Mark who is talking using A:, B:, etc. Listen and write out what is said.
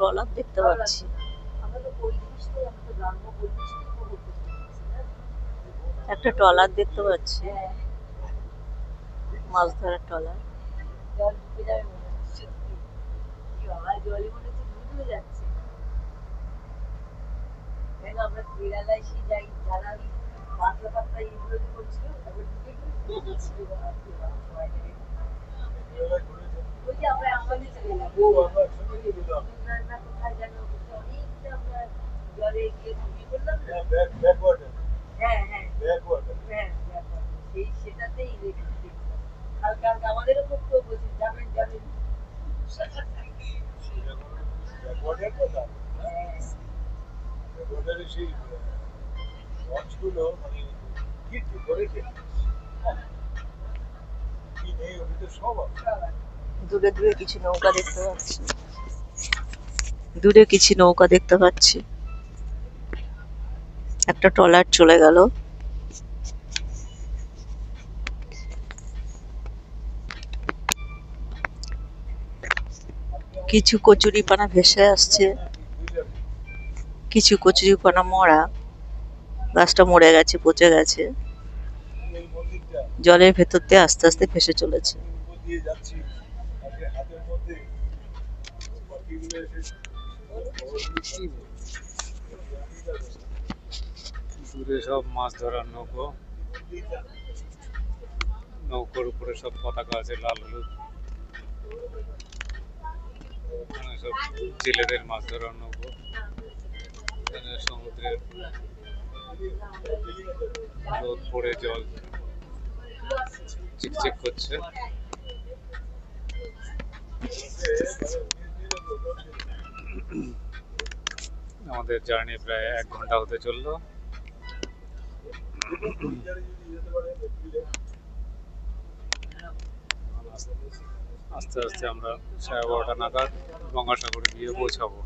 A: Trawler দেখতে পাচ্ছি। একটা ট্রলার দেখতে পাচ্ছি, মাছ ধরার ট্রলার। দূরে দূরে কিছু নৌকা দেখতে পাচ্ছি, দূরে কিছু নৌকা দেখতে পাচ্ছি। একটা ট্রলার চলে গেল। কিছু কচুরিপানা ভেসে আসছে, কিছু কচুরিপানা মরা, গাছটা মরে গেছে, পচে গেছে, জলের ভেতর দিয়ে আস্তে আস্তে ভেসে চলেছে।
B: দূরে সব মাছ ধরার নৌকো, নৌকোর উপরে সব পতাকা আছে লাল হলুদ। এখানে সব জেলেদের মাছ ধরার নৌকো। এখানে সমুদ্রের রোদ পড়ে জল চিকচিক করছে। আমাদের জার্নি প্রায় 1 ঘন্টা হতে চললো। আস্তে আস্তে আমরা 12:30 নাগাদ গঙ্গাসাগরে গিয়ে পৌঁছাবো।